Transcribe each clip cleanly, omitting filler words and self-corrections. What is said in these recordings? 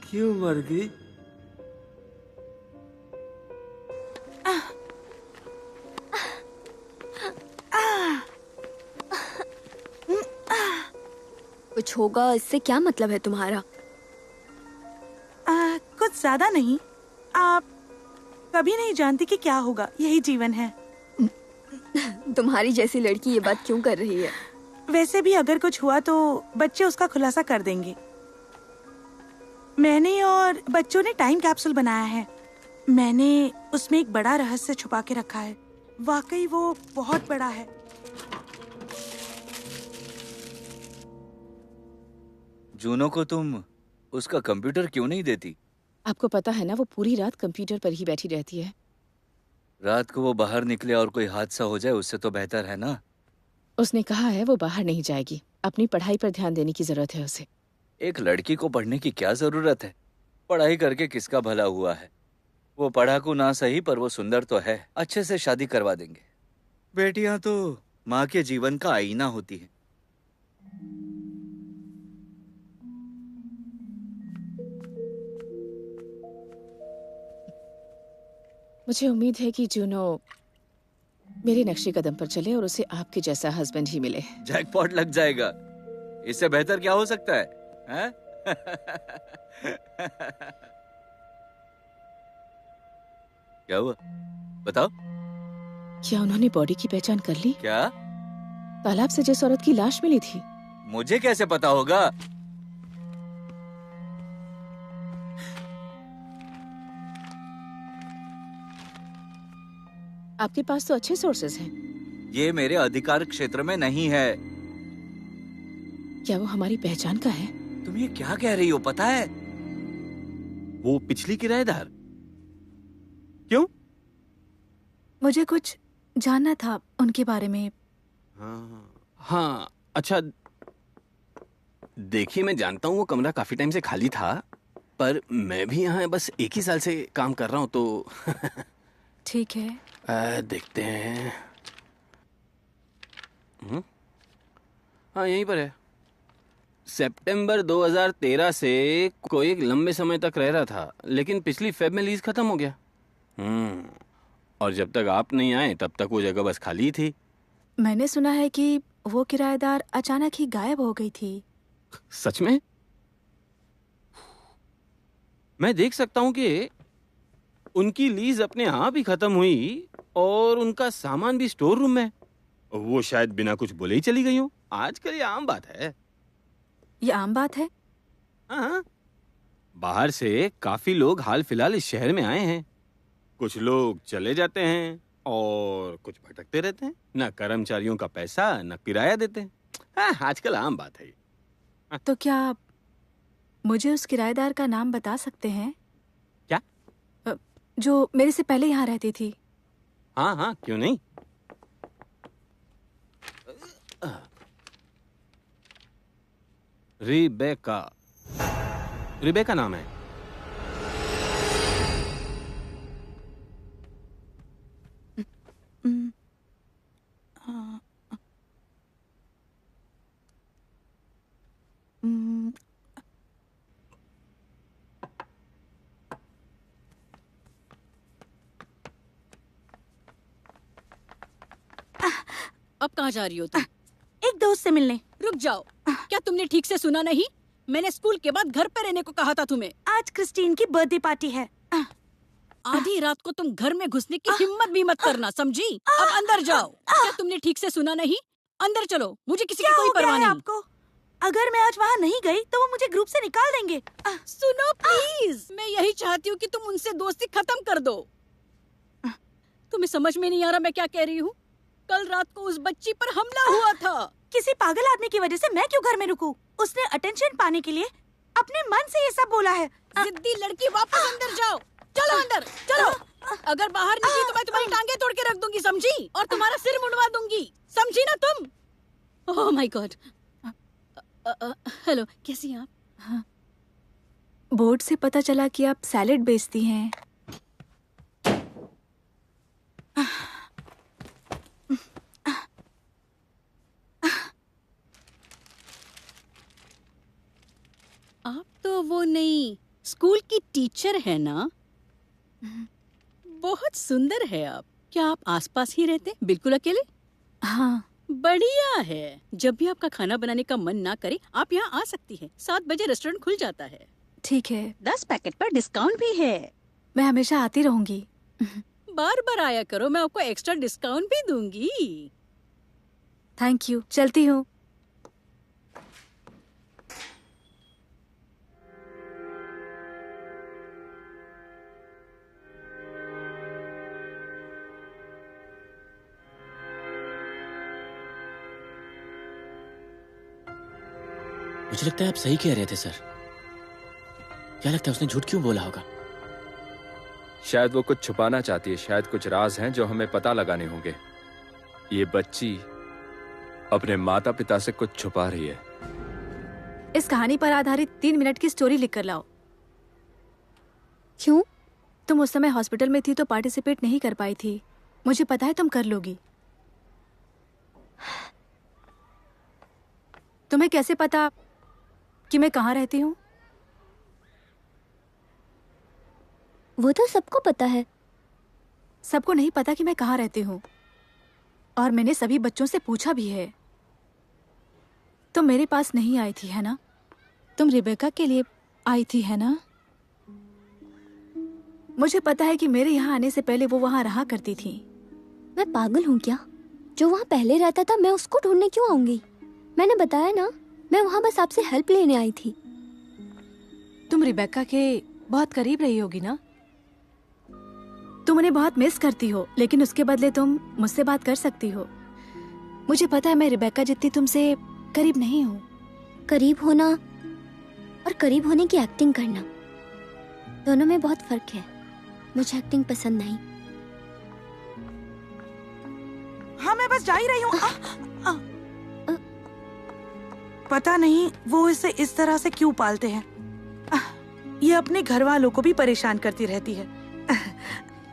क्यों मर गई? कुछ होगा इससे क्या मतलब है तुम्हारा? कुछ ज्यादा नहीं। आप कभी नहीं जानती कि क्या होगा, यही जीवन है। तुम्हारी जैसी लड़की ये बात क्यों कर रही है? वैसे भी अगर कुछ हुआ तो बच्चे उसका खुलासा कर देंगे। मैंने और बच्चों ने टाइम कैप्सूल बनाया है। मैंने उसमें एक बड़ा रहस्य छुपा के रखा है। वाकई वो बहुत बड़ा है। जूनो को तुम उसका कंप्यूटर क्यों नहीं देती? आपको पता है ना, वो पूरी रात कंप्यूटर पर ही बैठी रहती है। रात को वो बाहर निकले और कोई हादसा हो जाए, उससे तो बेहतर है ना। उसने कहा है वो बाहर नहीं जाएगी, अपनी पढ़ाई पर ध्यान देने की जरूरत है उसे। एक लड़की को पढ़ने की क्या जरूरत है? पढ़ाई करके किसका भला हुआ है? वो पढ़ाकू ना सही पर वो सुंदर तो है। अच्छे से शादी करवा देंगे। बेटियां तो माँ के जीवन का आईना होती है। मुझे उम्मीद है कि जूनो मेरे नक्शे कदम पर चले और उसे आपके जैसा हस्बैंड ही मिले। जैकपॉट लग जाएगा। इससे बेहतर क्या हो सकता है, हैं? क्या हुआ? बताओ। क्या उन्होंने बॉडी की पहचान कर ली? क्या? तालाब से जिस औरत की लाश मिली थी। मुझे कैसे पता होगा? आपके पास तो अच्छे सोर्सेज हैं। ये मेरे अधिकार क्षेत्र में नहीं है। क्या वो हमारी पहचान का है? तुम ये क्या कह रही हो? पता है वो पिछली किराएदार? क्यों? मुझे कुछ जानना था उनके बारे में। हाँ, अच्छा। देखिए, मैं जानता हूँ वो कमरा काफी टाइम से खाली था, पर मैं भी यहाँ बस एक ही साल से काम कर रहा हूँ तो ठीक है। देखते हैं। हाँ, यहीं पर है। सितंबर 2013 से कोई एक लंबे समय तक रह रहा था, लेकिन पिछली फेब में लीज खत्म हो गया। और जब तक आप नहीं आए तब तक वो जगह बस खाली थी। मैंने सुना है कि वो किराएदार अचानक ही गायब हो गई थी। सच में? मैं देख सकता हूँ कि उनकी लीज अपने आप ही खत्म हुई और उनका सामान भी स्टोर रूम में। वो शायद बिना कुछ बोले ही चली गई हो। आजकल ये आम बात है। ये आम बात है? हाँ, बाहर से काफी लोग हाल फिलहाल इस शहर में आए हैं। कुछ लोग चले जाते हैं और कुछ भटकते रहते हैं। ना कर्मचारियों का पैसा, ना किराया देते हैं। हाँ, आजकल आम बात है। तो क्या आप मुझे उस किराएदार का नाम बता सकते हैं? क्या? जो मेरे से पहले यहाँ रहती थी। हाँ हाँ, क्यों नहीं। रिबेका। रिबेका नाम है। अब कहाँ जा रही हो तुम? एक दोस्त से मिलने। रुक जाओ। क्या तुमने ठीक से सुना नहीं? मैंने स्कूल के बाद घर पे रहने को कहा था तुम्हें। आज क्रिस्टीन की बर्थडे पार्टी है। आधी रात को तुम घर में घुसने की हिम्मत भी मत करना, समझी? अब अंदर जाओ। क्या तुमने ठीक से सुना नहीं? अंदर चलो, मुझे किसी की कोई परवाह नहीं। आपको? अगर मैं आज वहाँ नहीं गई तो वो मुझे ग्रुप से निकाल देंगे। सुनो प्लीज, मैं यही चाहती हूँ कि तुम उनसे दोस्ती खत्म कर दो। तुम्हें समझ में नहीं आ रहा मैं क्या कह रही हूँ? कल रात को उस बच्ची पर हमला हुआ था। किसी पागल आदमी की वजह से मैं क्यों घर में रुकूं? उसने अटेंशन पाने के लिए अपने मन से ये सब बोला है। जिद्दी लड़की, वापस अंदर जाओ। चलो अंदर, चलो। अगर बाहर निकली तो मैं तुम्हारी टांगे तोड़ के रख दूंगी, समझी? और तुम्हारा सिर मुंडवा दूंगी, समझी ना तुम? Oh my God. हेलो, कैसी हैं आप? बोर्ड से पता चला कि आप सैलेड बेचती हैं। आप तो वो नहीं स्कूल की टीचर है ना? बहुत सुंदर है आप। क्या आप आसपास ही रहते, बिल्कुल अकेले? हाँ। बढ़िया है। जब भी आपका खाना बनाने का मन ना करे, आप यहाँ आ सकती हैं। 7 बजे रेस्टोरेंट खुल जाता है। ठीक है, 10 पैकेट पर डिस्काउंट भी है। मैं हमेशा आती रहूंगी। बार बार आया करो, मैं आपको एक्स्ट्रा डिस्काउंट भी दूंगी। थैंक यू, चलती हूँ। मुझे लगता है आप सही कह रहे थे सर। क्या लगता है उसने झूठ क्यों बोला होगा? शायद वो कुछ छुपाना चाहती है, शायद कुछ राज हैं जो हमें पता लगाने होंगे। ये बच्ची अपने माता पिता से कुछ छुपा रही है। इस कहानी पर आधारित 3 मिनट की स्टोरी लिख कर लाओ। क्यों? तुम उस समय हॉस्पिटल में थी तो पार्टिसिपेट नहीं कर पाई थी। मुझे पता है तुम कर लोगी। तुम्हें कैसे पता कि मैं कहाँ रहती हूँ? वो तो सबको पता है। सबको नहीं पता कि मैं कहाँ रहती हूँ, और मैंने सभी बच्चों से पूछा भी है। तुम मेरे पास नहीं आई थी है ना? तुम रिबेका के लिए आई थी है ना? मुझे पता है कि मेरे यहाँ आने से पहले वो वहाँ रहा करती थी। मैं पागल हूँ क्या? जो वहाँ पहले रहता था मैं उसको ढूंढने क्यों आऊंगी? मैंने बताया ना, मैं वहाँ बस आपसे हेल्प लेने आई थी। तुम रिबेका के बहुत करीब रही होगी ना? तुम उन्हें बहुत मिस करती हो, लेकिन उसके बदले तुम मुझसे बात कर सकती हो। मुझे पता है मैं रिबेका जितनी तुमसे करीब नहीं हूँ। करीब होना और करीब होने की एक्टिंग करना, दोनों में बहुत फर्क है। मुझे एक्टिंग पसंद नहीं। हाँ, मैं बस जा ही रही हूँ। पता नहीं वो इसे इस तरह से क्यों पालते हैं। ये अपने घर वालों को भी परेशान करती रहती है।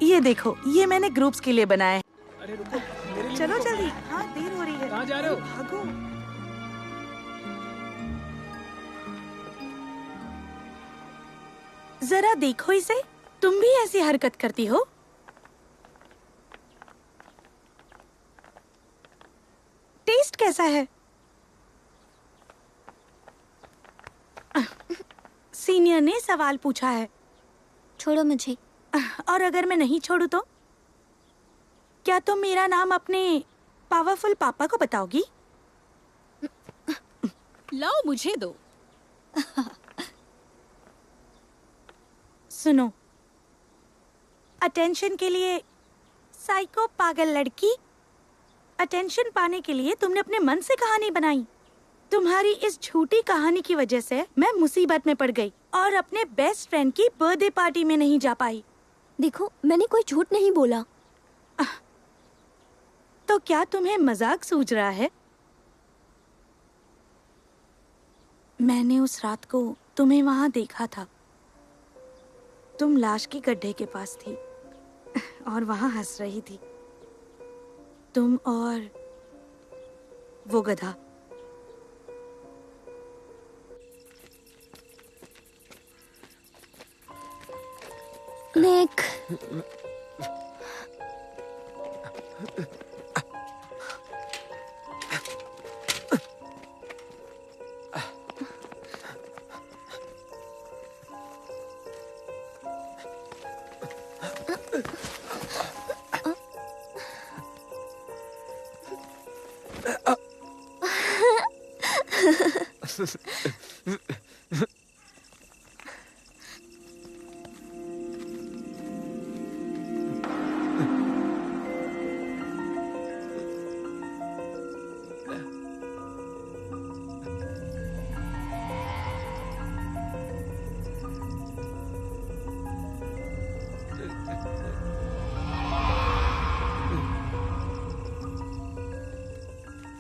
ये देखो, ये मैंने ग्रुप्स के लिए बनाए हैं। अरे रुको, मेरे लिए चलो रुको। जल्दी, हाँ देर हो रही है। कहाँ जा रहे हो? भागो। जरा देखो इसे, तुम भी ऐसी हरकत करती हो? टेस्ट कैसा है? सीनियर ने सवाल पूछा है। छोड़ो मुझे। और अगर मैं नहीं छोड़ू तो? क्या तुम मेरा नाम अपने पावरफुल पापा को बताओगी? लाओ मुझे दो। सुनो, अटेंशन के लिए साइको पागल लड़की, अटेंशन पाने के लिए तुमने अपने मन से कहानी बनाई। तुम्हारी इस झूठी कहानी की वजह से मैं मुसीबत में पड़ गई और अपने बेस्ट फ्रेंड की बर्थडे पार्टी में नहीं जा पाई। देखो, मैंने कोई झूठ नहीं बोला। तो क्या तुम्हें मजाक सूझ रहा है? मैंने उस रात को तुम्हें वहां देखा था। तुम लाश के गड्ढे के पास थी और वहां हंस रही थी। तुम और वो गधा। निक,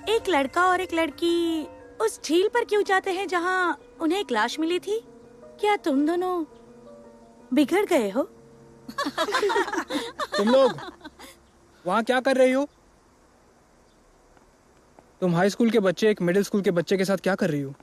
एक लड़का और एक लड़की उस झील पर क्यों जाते हैं जहाँ उन्हें एक लाश मिली थी? क्या तुम दोनों बिगड़ गए हो? तुम लोग वहाँ क्या कर रही हो? तुम हाई स्कूल के बच्चे एक मिडिल स्कूल के बच्चे के साथ क्या कर रही हो?